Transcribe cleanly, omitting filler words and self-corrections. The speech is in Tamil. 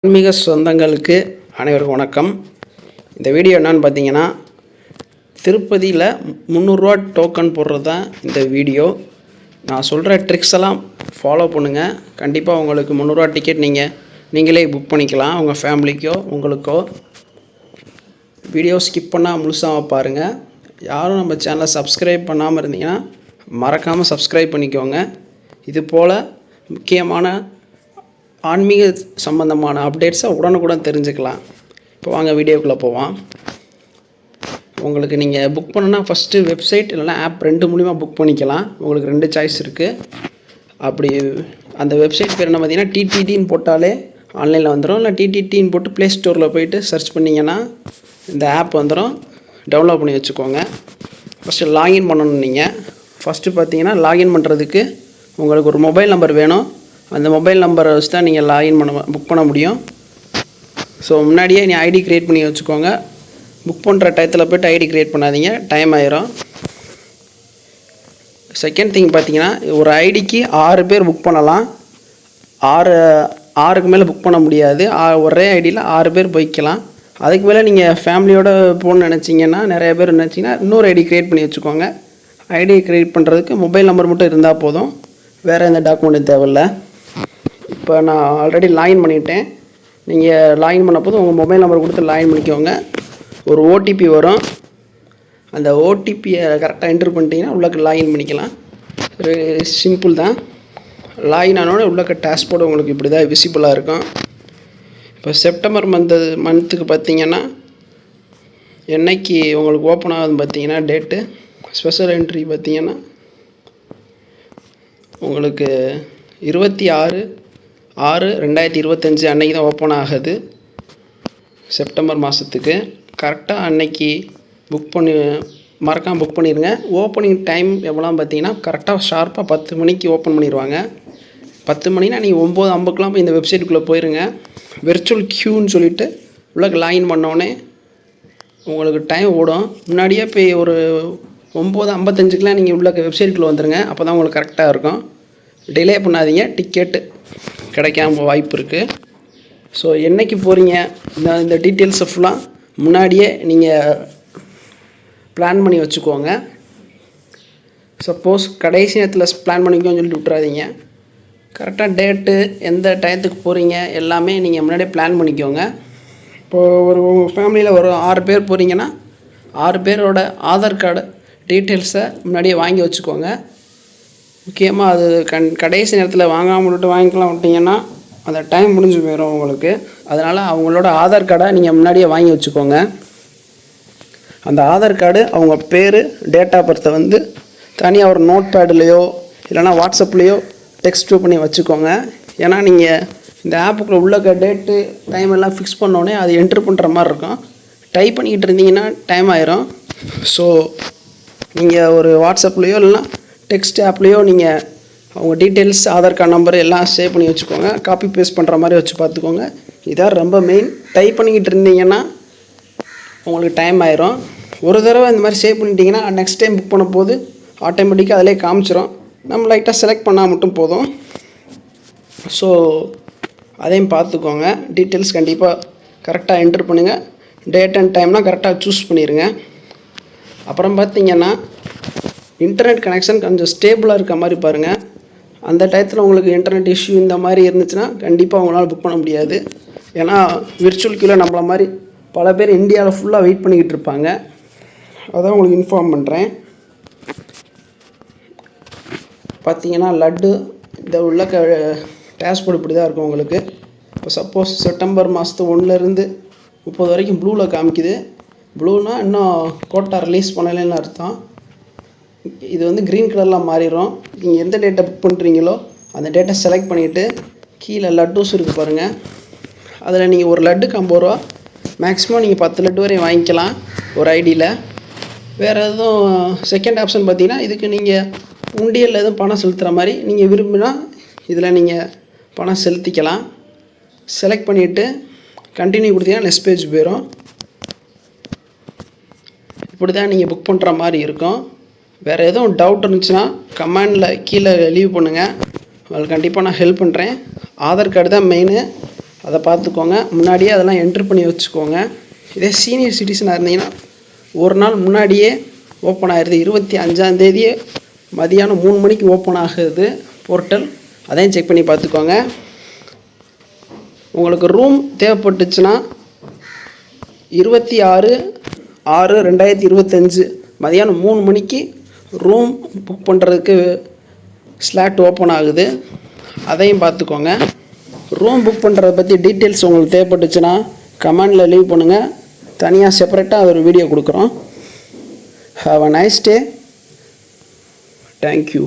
ஆன்மீக சொந்தங்களுக்கு அனைவருக்கும் வணக்கம். இந்த வீடியோ என்னன்னு பார்த்தீங்கன்னா, திருப்பதியில் 300 ரூபா டோக்கன் போடுறது தான் இந்த வீடியோ. நான் சொல்கிற ட்ரிக்ஸ் எல்லாம் ஃபாலோ பண்ணுங்கள். கண்டிப்பாக உங்களுக்கு 300 ரூபா டிக்கெட் நீங்களே புக் பண்ணிக்கலாம், உங்கள் ஃபேமிலிக்கோ உங்களுக்கோ. வீடியோ ஸ்கிப் பண்ணால் முழுசாக பாருங்கள். யாரும் நம்ம சேனலை சப்ஸ்கிரைப் பண்ணாமல் இருந்தீங்கன்னா மறக்காமல் சப்ஸ்கிரைப் பண்ணிக்கோங்க. இது போல் முக்கியமான ஆன்மீக சம்பந்தமான அப்டேட்ஸை உடனுக்குடன் தெரிஞ்சுக்கலாம். இப்போ வாங்க வீடியோக்குள்ளே போவோம். உங்களுக்கு நீங்கள் புக் பண்ணணுன்னா ஃபஸ்ட்டு வெப்சைட் இல்லைனா ஆப் ரெண்டு மூலிமா புக் பண்ணிக்கலாம். உங்களுக்கு 2 சாய்ஸ் இருக்குது. அப்படி அந்த வெப்சைட் பேர் என்ன பார்த்தீங்கன்னா, டிடிடின்னு போட்டாலே ஆன்லைனில் வந்துடும். இல்லை டிடிடின்னு போட்டு ப்ளே ஸ்டோரில் போய்ட்டு சர்ச் பண்ணிங்கன்னா இந்த ஆப் வந்துடும். டவுன்லோட் பண்ணி வச்சுக்கோங்க. ஃபஸ்ட்டு லாகின் பண்ணணும். நீங்கள் ஃபஸ்ட்டு பார்த்தீங்கன்னா, லாகின் பண்ணுறதுக்கு உங்களுக்கு ஒரு மொபைல் நம்பர் வேணும். அந்த மொபைல் நம்பரை வச்சு தான் நீங்கள் புக் பண்ண முடியும். ஸோ முன்னாடியே நீ ஐடி க்ரியேட் பண்ணி வச்சுக்கோங்க. புக் பண்ணுற டயத்தில் போய்ட்டு ஐடி க்ரியேட் பண்ணாதீங்க, டைம் ஆயிரும். செகண்ட் திங் பார்த்தீங்கன்னா, ஒரு ஐடிக்கு 6 பேர் புக் பண்ணலாம். 6க்கு மேலே புக் பண்ண முடியாது. ஒரே ஐடியில் 6 பேர் போய்க்கலாம். அதுக்கு மேலே நீங்கள் ஃபேமிலியோடு போகணுன்னு நினச்சிங்கன்னா, நிறைய பேர் நினச்சிங்கன்னா இன்னொரு ஐடி க்ரியேட் பண்ணி வச்சுக்கோங்க. ஐடி க்ரியேட் பண்ணுறதுக்கு மொபைல் நம்பர் மட்டும் இருந்தால் போதும், வேறு எந்த டாக்குமெண்ட்டும் தேவையில்லை. இப்போ நான் ஆல்ரெடி லாகின் பண்ணிவிட்டேன். நீங்கள் லாகின் பண்ண போது உங்கள் மொபைல் நம்பர் கொடுத்து லாகின் பண்ணிக்கோங்க. ஒரு ஓடிபி வரும். அந்த ஓடிபியை கரெக்டாக என்ட்ரு பண்ணிட்டீங்கன்னா உள்ளக்கு லாகின் பண்ணிக்கலாம். ஒரு சிம்பிள் தான். லாகின் ஆனோடனே உள்ளக்க டேஷ்போர்டு உங்களுக்கு இப்படி தான் விசிபிளாக இருக்கும். இப்போ செப்டம்பர் மந்த்துக்கு பார்த்தீங்கன்னா, என்னைக்கு உங்களுக்கு ஓப்பன் ஆகுதுன்னு பார்த்தீங்கன்னா டேட்டு, ஸ்பெஷல் என்ட்ரி பார்த்தீங்கன்னா உங்களுக்கு 26/6/2025 அன்றைக்கி தான் ஓப்பன் ஆகுது. செப்டம்பர் மாதத்துக்கு கரெக்டாக அன்னைக்கு மறக்காமல் புக் பண்ணிடுங்க. ஓப்பனிங் டைம் எவ்வளோன்னு பார்த்தீங்கன்னா, கரெக்டாக ஷார்ப்பாக 10 மணிக்கு ஓப்பன் பண்ணிடுவாங்க. 10 மணினா நீங்கள் 9:50க்கெலாம் போய் இந்த வெப்சைட்டுக்குள்ளே போயிருங்க. வெர்ச்சுவல் க்யூன்னு சொல்லிவிட்டு உள்ளே லாகின் பண்ணோடனே உங்களுக்கு டைம் ஓடும். முன்னாடியே போய் ஒரு 9:55க்கெலாம் நீங்கள் உள்ள வெப்சைட்டுக்குள்ளே வந்துடுங்க. அப்போ தான் உங்களுக்கு கரெக்டாக இருக்கும். டிலே பண்ணாதீங்க, டிக்கெட்டு கிடைக்காம வாய்ப்பு இருக்குது. ஸோ என்றைக்கு போகிறீங்க, இந்த டீட்டெயில்ஸை ஃபுல்லாக முன்னாடியே நீங்கள் பிளான் பண்ணி வச்சுக்கோங்க. சப்போஸ் கடைசி நேரத்தில் பிளான் பண்ணிக்கோன்னு சொல்லிட்டு விட்றாதீங்க. கரெக்டாக டேட்டு, எந்த டயத்துக்கு போகிறீங்க எல்லாமே நீங்கள் முன்னாடியே பிளான் பண்ணிக்கோங்க. இப்போது உங்கள் ஃபேமிலியில் ஒரு 6 பேர் போகிறீங்கன்னா 6 பேரோட ஆதார் கார்டு டீட்டெயில்ஸை முன்னாடியே வாங்கி வச்சுக்கோங்க. முக்கியமாக அது கடைசி நேரத்தில் வாங்காமல் வாங்கிக்கலாம் விட்டிங்கன்னா அந்த டைம் முடிஞ்சு போயிடும் உங்களுக்கு. அதனால் அவங்களோட ஆதார் கார்டை நீங்கள் முன்னாடியே வாங்கி வச்சுக்கோங்க. அந்த ஆதார் கார்டு, அவங்க பேர், டேட் ஆஃப் பர்த்தை தனியாக ஒரு நோட் பேட்லேயோ இல்லைனா வாட்ஸ்அப்லேயோ டெக்ஸ்ட் பண்ணி வச்சுக்கோங்க. ஏன்னா நீங்கள் இந்த ஆப்புக்குள்ளே உள்ள டேட்டு டைம் எல்லாம் ஃபிக்ஸ் பண்ணோடனே அது என்ட்ரு பண்ணுற மாதிரி இருக்கும். டைப் பண்ணிக்கிட்டு இருந்தீங்கன்னா டைம் ஆயிரும். ஸோ நீங்கள் ஒரு வாட்ஸ்அப்லேயோ இல்லைனா டெக்ஸ்ட் ஆப்லேயோ நீங்கள் அவங்க டீட்டெயில்ஸ், ஆதார் கார்டு நம்பர் எல்லாம் சேவ் பண்ணி வச்சுக்கோங்க. காப்பி பேஸ்ட் பண்ணுற மாதிரி வச்சு பார்த்துக்கோங்க. இதான் ரொம்ப மெயின். டைப் பண்ணிக்கிட்டு இருந்தீங்கன்னா உங்களுக்கு டைம் ஆயிரும். ஒரு தடவை இந்த மாதிரி சேவ் பண்ணிட்டீங்கன்னா நெக்ஸ்ட் டைம் புக் பண்ண போது ஆட்டோமேட்டிக்காக அதிலே காமிச்சிடும். நம்ம லைட்டாக செலக்ட் பண்ணால் மட்டும் போதும். ஸோ அதையும் பார்த்துக்கோங்க. டீட்டெயில்ஸ் கண்டிப்பாக கரெக்டாக என்ட்ரு பண்ணுங்கள். டேட் அண்ட் டைம்லாம் கரெக்டாக சூஸ் பண்ணிடுங்க. அப்புறம் பார்த்திங்கன்னா, இன்டர்நெட் கனெக்ஷன் கொஞ்சம் ஸ்டேபிளாக இருக்க மாதிரி பாருங்கள். அந்த டயத்தில் உங்களுக்கு இன்டர்நெட் இஷ்யூ இந்த மாதிரி இருந்துச்சுன்னா கண்டிப்பாக உங்களால் புக் பண்ண முடியாது. ஏன்னா விர்ச்சுவல் க்யூவில் நம்மள மாதிரி பல பேர் இந்தியாவில் ஃபுல்லாக வெயிட் பண்ணிக்கிட்டு இருப்பாங்க. அதான் உங்களுக்கு இன்ஃபார்ம் பண்ணுறேன். பார்த்தீங்கன்னா லட்டு இந்த உள்ள டேஷ்போர்டு இப்படி தான் இருக்கும் உங்களுக்கு. இப்போ சப்போஸ் செப்டம்பர் மாதத்து 1லேருந்து 30 வரைக்கும் ப்ளூவில் காமிக்குது. ப்ளூனா இன்னும் கோட்டா ரிலீஸ் பண்ணலைன்னு அர்த்தம். இது க்ரீன் கலரில் மாறிடும். நீங்கள் எந்த டேட்டை புக் பண்ணுறீங்களோ அந்த டேட்டை செலக்ட் பண்ணிவிட்டு கீழே லட்டூஸ் இருக்குது பாருங்கள். அதில் நீங்கள் ஒரு லட்டுக்கு 50 ரூபா, மேக்ஸிமம் நீங்கள் 10 லட்டு வரையும் வாங்கிக்கலாம் ஒரு ஐடியில். வேறு எதுவும் செகண்ட் ஆப்ஷன் பார்த்தீங்கன்னா, இதுக்கு நீங்கள் உண்டியலில் எதுவும் பணம் செலுத்துகிற மாதிரி நீங்கள் விரும்பினா இதில் நீங்கள் பணம் செலுத்திக்கலாம். செலக்ட் பண்ணிவிட்டு கண்டினியூ கொடுத்தீங்கன்னா நெக்ஸ்ட் பேஜ் போயிடும். இப்படி தான் நீங்கள் புக் பண்ணுற மாதிரி இருக்கும். வேறு எதுவும் டவுட் இருந்துச்சுன்னா கமெண்டில் கீழே லீவ் பண்ணுங்கள். உங்களுக்கு கண்டிப்பாக நான் ஹெல்ப் பண்ணுறேன். ஆதார் கார்டு தான் மெயின். அதை பார்த்துக்கோங்க. முன்னாடியே அதெல்லாம் என்ட்ரு பண்ணி வச்சுக்கோங்க. இதே சீனியர் சிட்டிசனாக இருந்தீங்கன்னா ஒரு நாள் முன்னாடியே ஓப்பன் ஆகிடுது. 25ஆந்தேதியே மதியானம் 3 மணிக்கு ஓப்பன் ஆகுது போர்ட்டல். அதையும் செக் பண்ணி பார்த்துக்கோங்க. உங்களுக்கு ரூம் தேவைப்பட்டுச்சுன்னா 26/6/2025 மதியானம் 3 மணிக்கு ரூம் புக் பண்ணுறதுக்கு ஸ்லாட் ஓப்பன் ஆகுது. அதையும் பார்த்துக்கோங்க. ரூம் புக் பண்ணுறத பற்றி டீட்டெயில்ஸ் உங்களுக்கு தேவைப்பட்டுச்சுன்னா கமெண்டில் லீவ் பண்ணுங்கள். தனியாக செப்பரேட்டாக ஒரு வீடியோ கொடுக்குறோம். Have a nice day. Thank you.